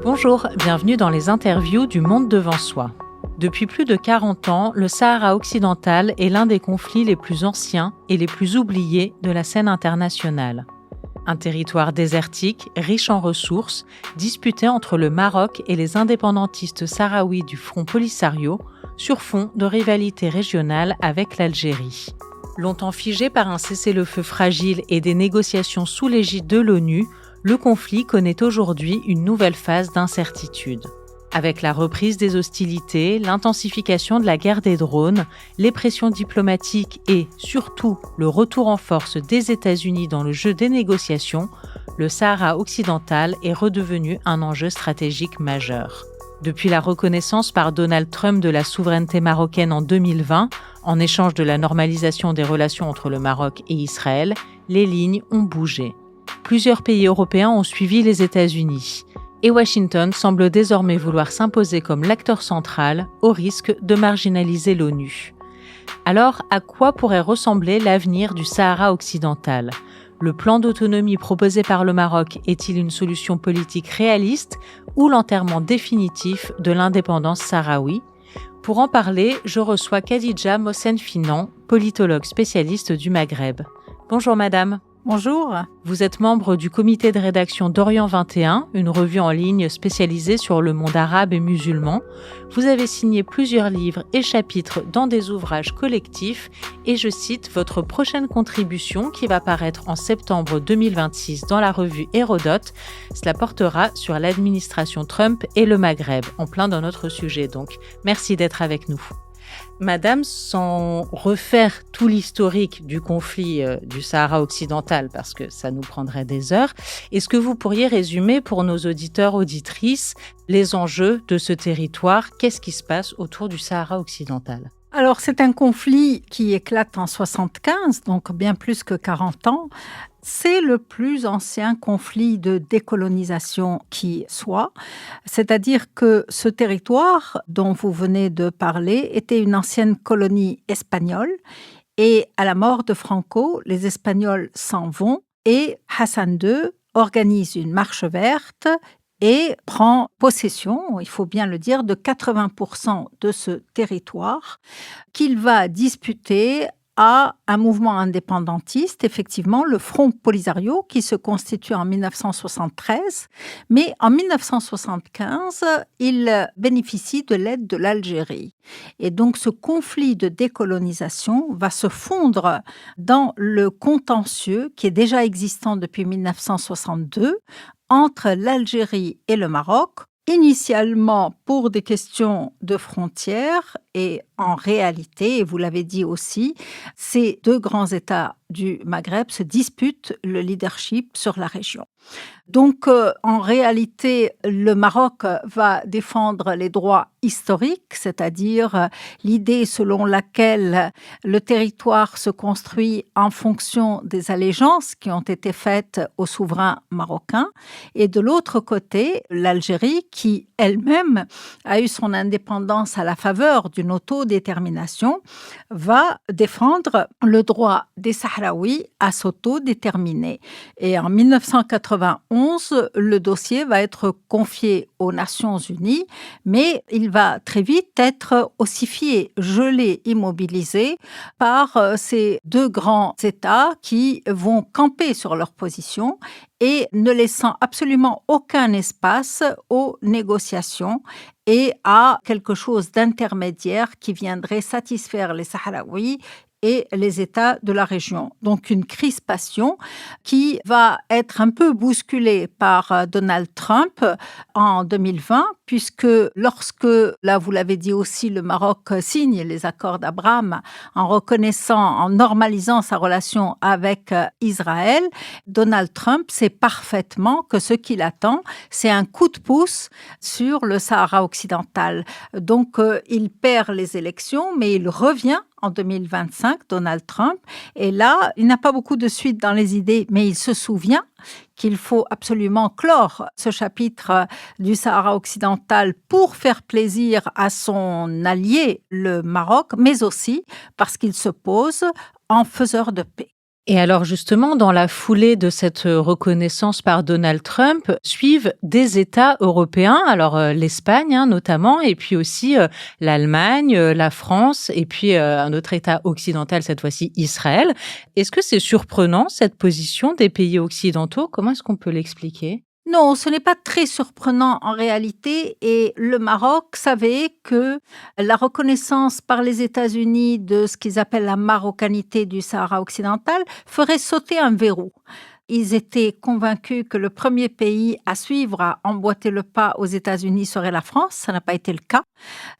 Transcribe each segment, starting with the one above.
Bonjour, bienvenue dans les interviews du Monde devant soi. Depuis plus de 40 ans, le Sahara occidental est l'un des conflits les plus anciens et les plus oubliés de la scène internationale. Un territoire désertique, riche en ressources, disputé entre le Maroc et les indépendantistes sahraouis du Front Polisario, sur fond de rivalité régionale avec l'Algérie. Longtemps figé par un cessez-le-feu fragile et des négociations sous l'égide de l'ONU, le conflit connaît aujourd'hui une nouvelle phase d'incertitude. Avec la reprise des hostilités, l'intensification de la guerre des drones, les pressions diplomatiques et, surtout, le retour en force des États-Unis dans le jeu des négociations, le Sahara occidental est redevenu un enjeu stratégique majeur. Depuis la reconnaissance par Donald Trump de la souveraineté marocaine en 2020, en échange de la normalisation des relations entre le Maroc et Israël, les lignes ont bougé. Plusieurs pays européens ont suivi les États-Unis. Et Washington semble désormais vouloir s'imposer comme l'acteur central, au risque de marginaliser l'ONU. Alors, à quoi pourrait ressembler l'avenir du Sahara occidental ? Le plan d'autonomie proposé par le Maroc est-il une solution politique réaliste ou l'enterrement définitif de l'indépendance sahraoui ? Pour en parler, je reçois Khadija Mohsen-Finan, politologue spécialiste du Maghreb. Bonjour madame. Bonjour. Vous êtes membre du comité de rédaction d'Orient 21, une revue en ligne spécialisée sur le monde arabe et musulman. Vous avez signé plusieurs livres et chapitres dans des ouvrages collectifs et je cite votre prochaine contribution qui va paraître en septembre 2026 dans la revue Hérodote. Cela portera sur l'administration Trump et le Maghreb, en plein dans notre sujet donc. Merci d'être avec nous. Madame, sans refaire tout l'historique du conflit du Sahara occidental, parce que ça nous prendrait des heures, est-ce que vous pourriez résumer pour nos auditeurs, auditrices, les enjeux de ce territoire ? Qu'est-ce qui se passe autour du Sahara occidental ? Alors, c'est un conflit qui éclate en 75, donc bien plus que 40 ans. C'est le plus ancien conflit de décolonisation qui soit, c'est-à-dire que ce territoire dont vous venez de parler était une ancienne colonie espagnole et à la mort de Franco, les Espagnols s'en vont et Hassan II organise une marche verte et prend possession, il faut bien le dire, de 80% de ce territoire qu'il va disputer à un mouvement indépendantiste, effectivement, le Front Polisario, qui se constitue en 1973. Mais en 1975, il bénéficie de l'aide de l'Algérie. Et donc, ce conflit de décolonisation va se fondre dans le contentieux qui est déjà existant depuis 1962 entre l'Algérie et le Maroc, initialement pour des questions de frontières et en réalité, et vous l'avez dit aussi, ces deux grands États du Maghreb se disputent le leadership sur la région. Donc, en réalité, le Maroc va défendre les droits historiques, c'est-à-dire l'idée selon laquelle le territoire se construit en fonction des allégeances qui ont été faites aux souverains marocains. Et de l'autre côté, l'Algérie, qui elle-même a eu son indépendance à la faveur d'une autodétermination, va défendre le droit des Sahraouis à s'autodéterminer. Et en 1991, le dossier va être confié aux Nations Unies, mais il va très vite être ossifié, gelé, immobilisé par ces deux grands États qui vont camper sur leur position et ne laissant absolument aucun espace aux négociations et à quelque chose d'intermédiaire qui viendrait satisfaire les Sahraouis et les États de la région. Donc une crispation qui va être un peu bousculée par Donald Trump en 2020, puisque lorsque, là vous l'avez dit aussi, le Maroc signe les accords d'Abraham en reconnaissant, en normalisant sa relation avec Israël, Donald Trump sait parfaitement que ce qu'il attend, c'est un coup de pouce sur le Sahara occidental. Donc il perd les élections, mais il revient en 2025, Donald Trump. Et là, il n'a pas beaucoup de suite dans les idées, mais il se souvient qu'il faut absolument clore ce chapitre du Sahara occidental pour faire plaisir à son allié, le Maroc, mais aussi parce qu'il se pose en faiseur de paix. Et alors justement, dans la foulée de cette reconnaissance par Donald Trump, suivent des États européens, alors l'Espagne notamment, et puis aussi l'Allemagne, la France, et puis un autre État occidental, cette fois-ci Israël. Est-ce que c'est surprenant, cette position des pays occidentaux? Comment est-ce qu'on peut l'expliquer? Non, ce n'est pas très surprenant en réalité et le Maroc savait que la reconnaissance par les États-Unis de ce qu'ils appellent la marocanité du Sahara occidental ferait sauter un verrou. Ils étaient convaincus que le premier pays à suivre, à emboîter le pas aux États-Unis serait la France. Ça n'a pas été le cas.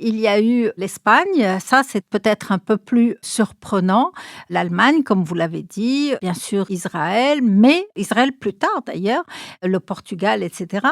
Il y a eu l'Espagne. Ça, c'est peut-être un peu plus surprenant. L'Allemagne, comme vous l'avez dit. Bien sûr, Israël, mais Israël plus tard d'ailleurs. Le Portugal, etc.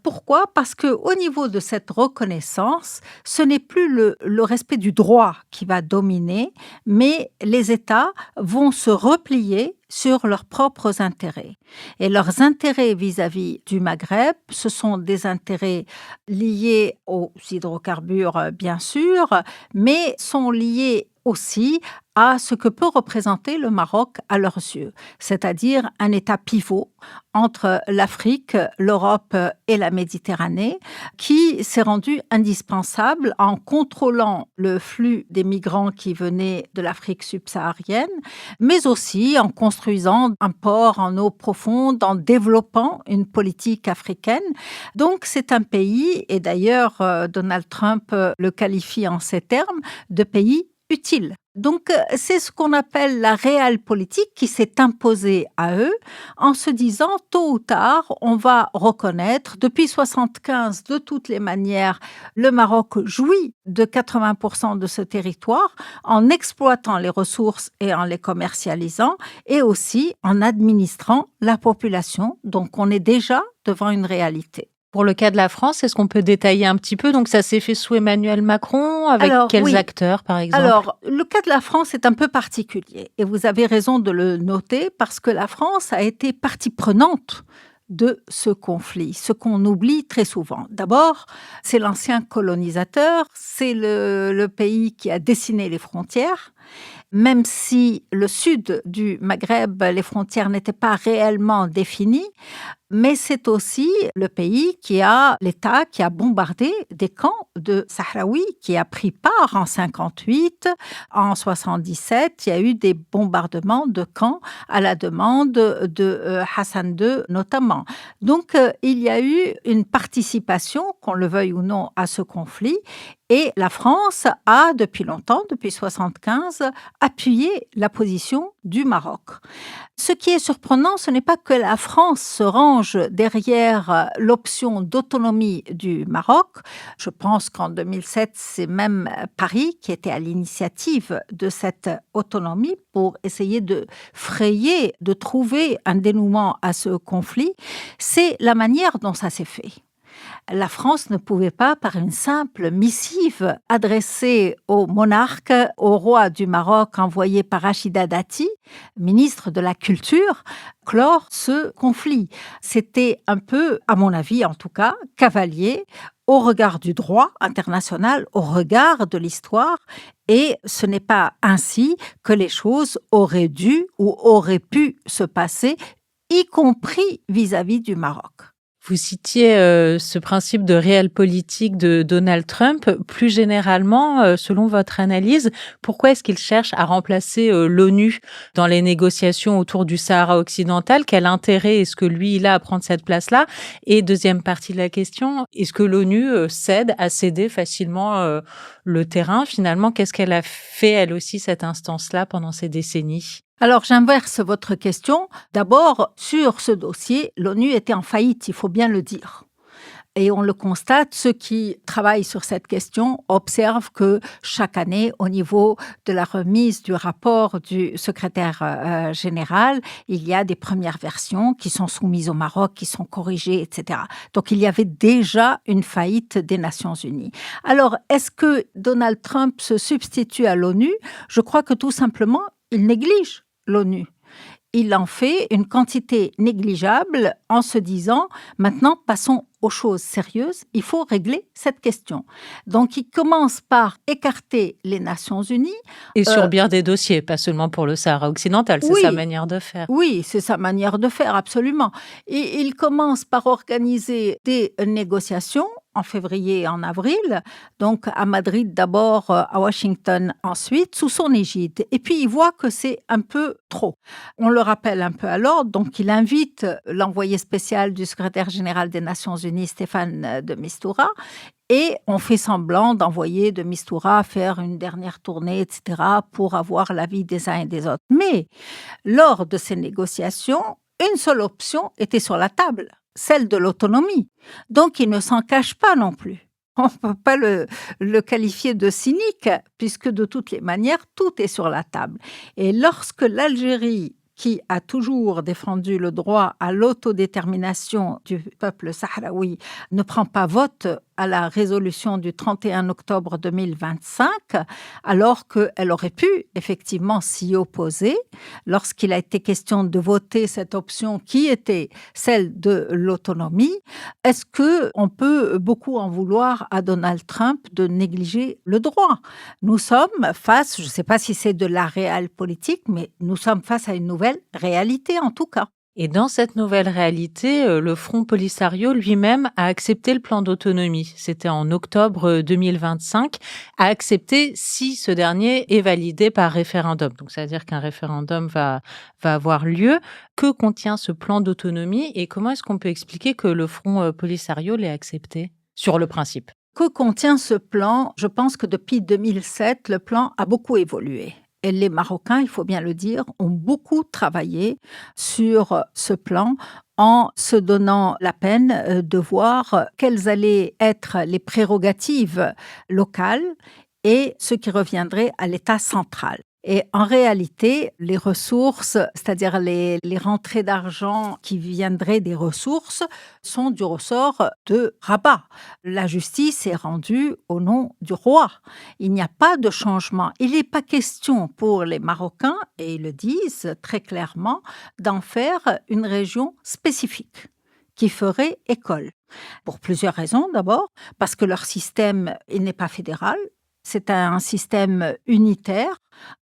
Pourquoi? Parce qu'au niveau de cette reconnaissance, ce n'est plus le respect du droit qui va dominer, mais les États vont se replier sur leurs propres intérêts. Et leurs intérêts vis-à-vis du Maghreb, ce sont des intérêts liés aux hydrocarbures, bien sûr, mais sont liés aussi à ce que peut représenter le Maroc à leurs yeux, c'est-à-dire un État pivot entre l'Afrique, l'Europe et la Méditerranée, qui s'est rendu indispensable en contrôlant le flux des migrants qui venaient de l'Afrique subsaharienne, mais aussi en construisant un port en eau profonde, en développant une politique africaine. Donc c'est un pays, et d'ailleurs Donald Trump le qualifie en ces termes, de pays utile. Donc, c'est ce qu'on appelle la réelle politique qui s'est imposée à eux en se disant, tôt ou tard, on va reconnaître, depuis 1975, de toutes les manières, le Maroc jouit de 80% de ce territoire en exploitant les ressources et en les commercialisant et aussi en administrant la population. Donc, on est déjà devant une réalité. Pour le cas de la France, est-ce qu'on peut détailler un petit peu? Donc, ça s'est fait sous Emmanuel Macron, avec quels oui. acteurs, par exemple? Alors, le cas de la France est un peu particulier et vous avez raison de le noter parce que la France a été partie prenante de ce conflit, ce qu'on oublie très souvent. D'abord, c'est l'ancien colonisateur, c'est le pays qui a dessiné les frontières. Même si le sud du Maghreb, les frontières n'étaient pas réellement définies, mais c'est aussi le pays l'État qui a bombardé des camps de Sahraouis, qui a pris part en 58, en 77, il y a eu des bombardements de camps à la demande de Hassan II notamment. Donc, il y a eu une participation, qu'on le veuille ou non, à ce conflit. Et la France a, depuis longtemps, depuis 1975, appuyé la position du Maroc. Ce qui est surprenant, ce n'est pas que la France se range derrière l'option d'autonomie du Maroc. Je pense qu'en 2007, c'est même Paris qui était à l'initiative de cette autonomie pour essayer de frayer, de trouver un dénouement à ce conflit. C'est la manière dont ça s'est fait. La France ne pouvait pas, par une simple missive adressée au monarque, au roi du Maroc, envoyé par Rachida Dati, ministre de la Culture, clore ce conflit. C'était un peu, à mon avis en tout cas, cavalier au regard du droit international, au regard de l'histoire, et ce n'est pas ainsi que les choses auraient dû ou auraient pu se passer, y compris vis-à-vis du Maroc. Vous citiez ce principe de réelle politique de Donald Trump. Plus généralement, selon votre analyse, pourquoi est-ce qu'il cherche à remplacer l'ONU dans les négociations autour du Sahara occidental? Quel intérêt est-ce que lui, il a à prendre cette place-là? Et deuxième partie de la question, est-ce que l'ONU a cédé facilement le terrain? Finalement, qu'est-ce qu'elle a fait, elle aussi, cette instance-là, pendant ces décennies? Alors, j'inverse votre question. D'abord, sur ce dossier, l'ONU était en faillite, il faut bien le dire. Et on le constate, ceux qui travaillent sur cette question observent que chaque année, au niveau de la remise du rapport du secrétaire général, il y a des premières versions qui sont soumises au Maroc, qui sont corrigées, etc. Donc, il y avait déjà une faillite des Nations Unies. Alors, est-ce que Donald Trump se substitue à l'ONU? Je crois que tout simplement, il néglige l'ONU. il en fait une quantité négligeable en se disant « maintenant, passons aux choses sérieuses, il faut régler cette question ». Donc, il commence par écarter les Nations Unies. Et sur bien des dossiers, pas seulement pour le Sahara occidental, c'est sa Oui, manière de faire. oui, c'est sa manière de faire, absolument. Et il commence par organiser des négociations en février et en avril, donc à Madrid d'abord, à Washington ensuite, sous son égide. Et puis il voit que c'est un peu trop. On le rappelle un peu à l'ordre, donc il invite l'envoyé spécial du secrétaire général des Nations Unies, Stéphane de Mistura, et on fait semblant d'envoyer de Mistura faire une dernière tournée, etc., pour avoir l'avis des uns et des autres. Mais lors de ces négociations, une seule option était sur la table, celle de l'autonomie. Donc, il ne s'en cache pas non plus. On ne peut pas le qualifier de cynique, puisque de toutes les manières, tout est sur la table. Et lorsque l'Algérie, qui a toujours défendu le droit à l'autodétermination du peuple sahraoui, ne prend pas vote à la résolution du 31 octobre 2025, alors qu'elle aurait pu effectivement s'y opposer lorsqu'il a été question de voter cette option qui était celle de l'autonomie. Est-ce qu'on peut beaucoup en vouloir à Donald Trump de négliger le droit? Nous sommes face, je ne sais pas si c'est de la réelle politique, mais nous sommes face à une nouvelle réalité en tout cas. Et dans cette nouvelle réalité, le Front Polisario lui-même a accepté le plan d'autonomie. C'était en octobre 2025, a accepté si ce dernier est validé par référendum. Donc, ça veut dire qu'un référendum va avoir lieu. Que contient ce plan d'autonomie et comment est-ce qu'on peut expliquer que le Front Polisario l'ait accepté sur le principe? Que contient ce plan? Je pense que depuis 2007, le plan a beaucoup évolué. Et les Marocains, il faut bien le dire, ont beaucoup travaillé sur ce plan en se donnant la peine de voir quelles allaient être les prérogatives locales et ce qui reviendrait à l'État central. Et en réalité, les ressources, c'est-à-dire les rentrées d'argent qui viendraient des ressources, sont du ressort de Rabat. La justice est rendue au nom du roi. Il n'y a pas de changement. Il n'est pas question pour les Marocains, et ils le disent très clairement, d'en faire une région spécifique qui ferait école. Pour plusieurs raisons d'abord, parce que leur système, il n'est pas fédéral. C'est un système unitaire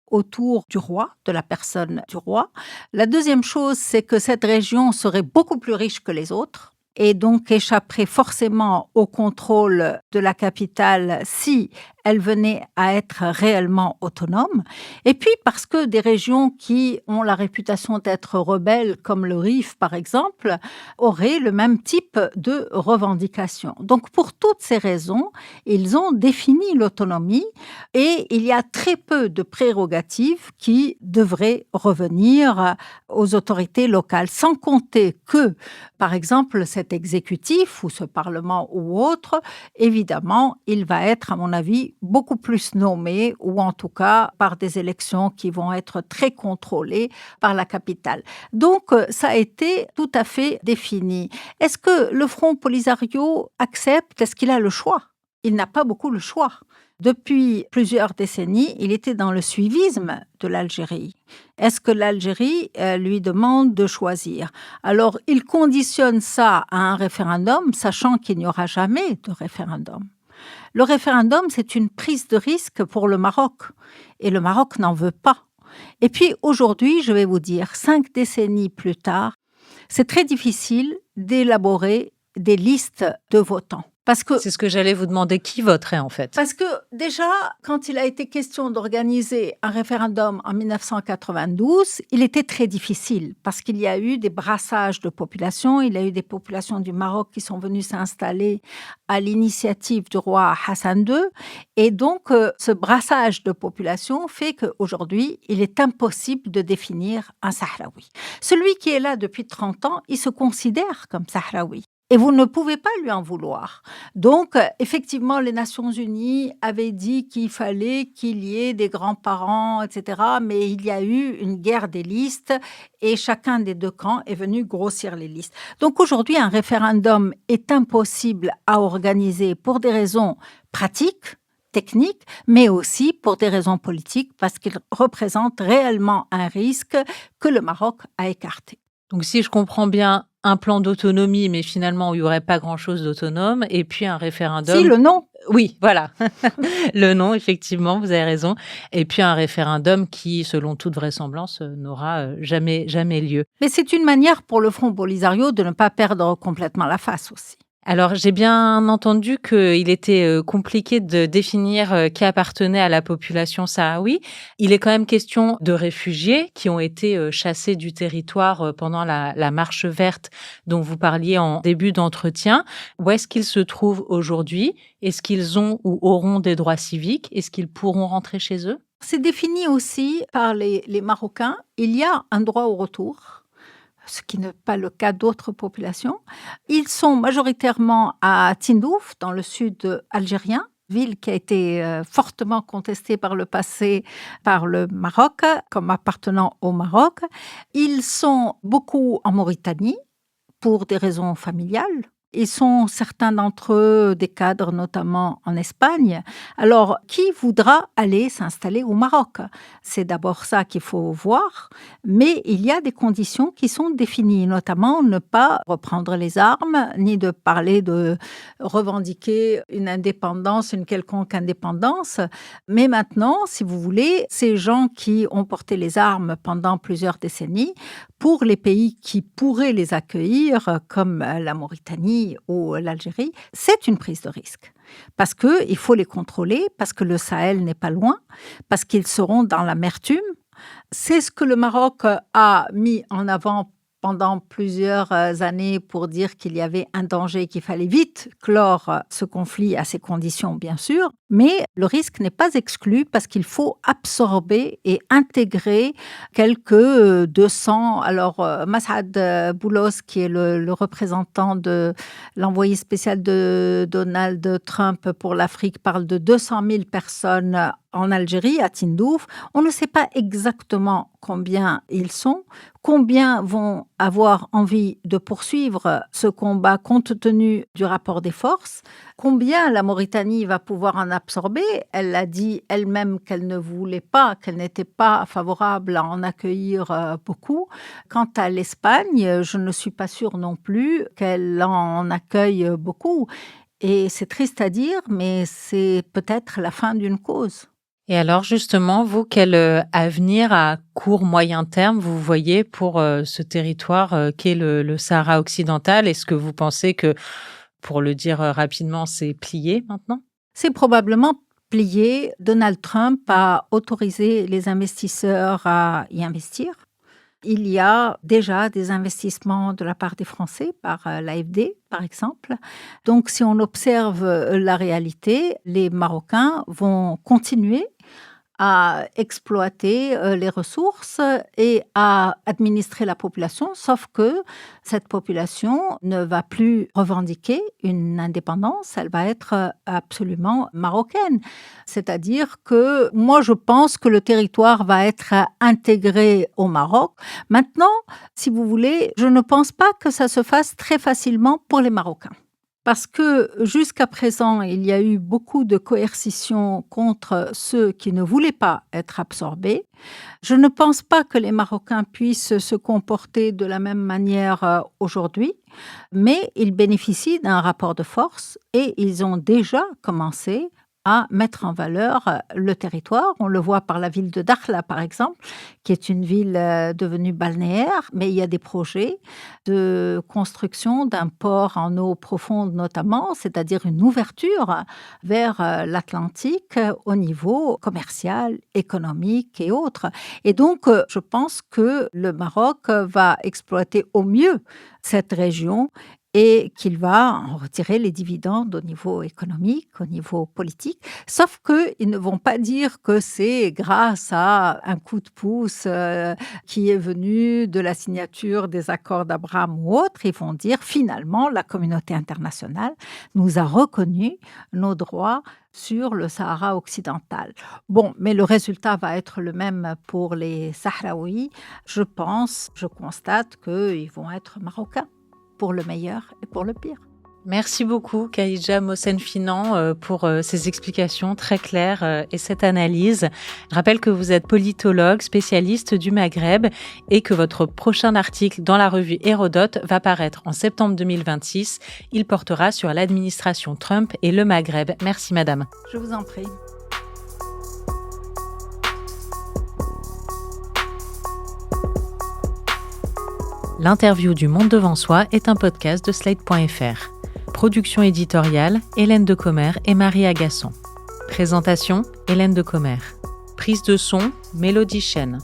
autour du roi, de la personne du roi. La deuxième chose, c'est que cette région serait beaucoup plus riche que les autres et donc échapperait forcément au contrôle de la capitale si elle venait à être réellement autonome. Et puis parce que des régions qui ont la réputation d'être rebelles, comme le Rif par exemple, auraient le même type de revendications. Donc pour toutes ces raisons, ils ont défini l'autonomie et il y a très peu de prérogatives qui devraient revenir aux autorités locales, sans compter que, par exemple, cet exécutif ou ce parlement ou autre, évidemment, il va être, à mon avis, beaucoup plus nommé ou en tout cas par des élections qui vont être très contrôlées par la capitale. Donc, ça a été tout à fait défini. Est-ce que le Front Polisario accepte? Est-ce qu'il a le choix? Il n'a pas beaucoup le choix. Depuis plusieurs décennies, il était dans le suivisme de l'Algérie. Est-ce que l'Algérie lui demande de choisir? Alors, il conditionne ça à un référendum, sachant qu'il n'y aura jamais de référendum. Le référendum, c'est une prise de risque pour le Maroc. Et le Maroc n'en veut pas. Et puis, aujourd'hui, je vais vous dire, 5 décennies plus tard, c'est très difficile d'élaborer des listes de votants. C'est ce que j'allais vous demander, qui voterait en fait? Parce que déjà, quand il a été question d'organiser un référendum en 1992, il était très difficile parce qu'il y a eu des brassages de population. Il y a eu des populations du Maroc qui sont venues s'installer à l'initiative du roi Hassan II. Et donc, ce brassage de population fait qu'aujourd'hui, il est impossible de définir un Sahraoui. Celui qui est là depuis 30 ans, il se considère comme Sahraoui. Et vous ne pouvez pas lui en vouloir. Donc, effectivement, les Nations Unies avaient dit qu'il fallait qu'il y ait des grands-parents, etc. Mais il y a eu une guerre des listes et chacun des deux camps est venu grossir les listes. Donc, aujourd'hui, un référendum est impossible à organiser pour des raisons pratiques, techniques, mais aussi pour des raisons politiques, parce qu'ils représentent réellement un risque que le Maroc a écarté. Donc si je comprends bien, un plan d'autonomie, mais finalement où il y aurait pas grand-chose d'autonome et puis un Si, référendum. le non. Oui, voilà, le non, effectivement, vous avez raison et puis un référendum qui, selon toute vraisemblance, n'aura, jamais lieu. Mais c'est une manière pour le Front Polisario de ne pas perdre complètement la face aussi. Alors, j'ai bien entendu qu'il était, compliqué de définir, qui appartenait à la population sahraoui. Il est quand même question de réfugiés qui ont été, chassés du territoire, pendant la marche verte dont vous parliez en début d'entretien. Où est-ce qu'ils se trouvent aujourd'hui? Est-ce qu'ils ont ou auront des droits civiques? Est-ce qu'ils pourront rentrer chez eux? C'est défini aussi par les Marocains. Il y a un droit au retour, ce qui n'est pas le cas d'autres populations. Ils sont majoritairement à Tindouf, dans le sud algérien, ville qui a été fortement contestée par le passé par le Maroc, comme appartenant au Maroc. Ils sont beaucoup en Mauritanie, pour des raisons familiales. Ils sont, certains d'entre eux, des cadres, notamment en Espagne. Alors, qui voudra aller s'installer au Maroc? C'est d'abord ça qu'il faut voir, mais il y a des conditions qui sont définies, notamment ne pas reprendre les armes, ni de parler de revendiquer une indépendance, une quelconque indépendance. Mais maintenant, si vous voulez, ces gens qui ont porté les armes pendant plusieurs décennies, pour les pays qui pourraient les accueillir, comme la Mauritanie ou l'Algérie, c'est une prise de risque. Parce qu'il faut les contrôler, parce que le Sahel n'est pas loin, parce qu'ils seront dans l'amertume. C'est ce que le Maroc a mis en avant pendant plusieurs années pour dire qu'il y avait un danger, qu'il fallait vite clore ce conflit à ces conditions, bien sûr. Mais le risque n'est pas exclu parce qu'il faut absorber et intégrer quelques 200. Alors, Mas'ad Boulos, qui est le représentant de l'envoyé spécial de Donald Trump pour l'Afrique, parle de 200 000 personnes en Algérie, à Tindouf. On ne sait pas exactement combien ils sont, combien vont avoir envie de poursuivre ce combat compte tenu du rapport des forces, combien la Mauritanie va pouvoir en absorber. Elle a dit elle-même qu'elle ne voulait pas, qu'elle n'était pas favorable à en accueillir beaucoup. Quant à l'Espagne, je ne suis pas sûre non plus qu'elle en accueille beaucoup. Et c'est triste à dire, mais c'est peut-être la fin d'une cause. Et alors justement, vous, quel avenir à court, moyen terme vous voyez pour ce territoire qu'est le Sahara occidental? Est-ce que vous pensez que, pour le dire rapidement, c'est plié maintenant? C'est probablement plié. Donald Trump a autorisé les investisseurs à y investir. Il y a déjà des investissements de la part des Français, par l'AFD, par exemple. Donc, si on observe la réalité, les Marocains vont continuer à exploiter les ressources et à administrer la population, sauf que cette population ne va plus revendiquer une indépendance, elle va être absolument marocaine. C'est-à-dire que moi, je pense que le territoire va être intégré au Maroc. Maintenant, si vous voulez, je ne pense pas que ça se fasse très facilement pour les Marocains. Parce que jusqu'à présent, il y a eu beaucoup de coercition contre ceux qui ne voulaient pas être absorbés. Je ne pense pas que les Marocains puissent se comporter de la même manière aujourd'hui, mais ils bénéficient d'un rapport de force et ils ont déjà commencé à mettre en valeur le territoire. On le voit par la ville de Dakhla, par exemple, qui est une ville devenue balnéaire, mais il y a des projets de construction d'un port en eau profonde notamment, c'est-à-dire une ouverture vers l'Atlantique au niveau commercial, économique et autres. Et donc, je pense que le Maroc va exploiter au mieux cette région et qu'il va en retirer les dividendes au niveau économique, au niveau politique. Sauf qu'ils ne vont pas dire que c'est grâce à un coup de pouce qui est venu de la signature des accords d'Abraham ou autre. Ils vont dire finalement la communauté internationale nous a reconnu nos droits sur le Sahara occidental. Bon, mais le résultat va être le même pour les Sahraouis. Je constate qu'ils vont être marocains, pour le meilleur et pour le pire. Merci beaucoup, Khadija Mohsen-Finan, pour ces explications très claires et cette analyse. Je rappelle que vous êtes politologue, spécialiste du Maghreb et que votre prochain article dans la revue Hérodote va paraître en septembre 2026. Il portera sur l'administration Trump et le Maghreb. Merci, madame. Je vous en prie. L'interview du Monde devant soi est un podcast de Slate.fr. Production éditoriale, Hélène Decommer et Marie Agasson. Présentation, Hélène Decommer. Prise de son, Mélodie Chen.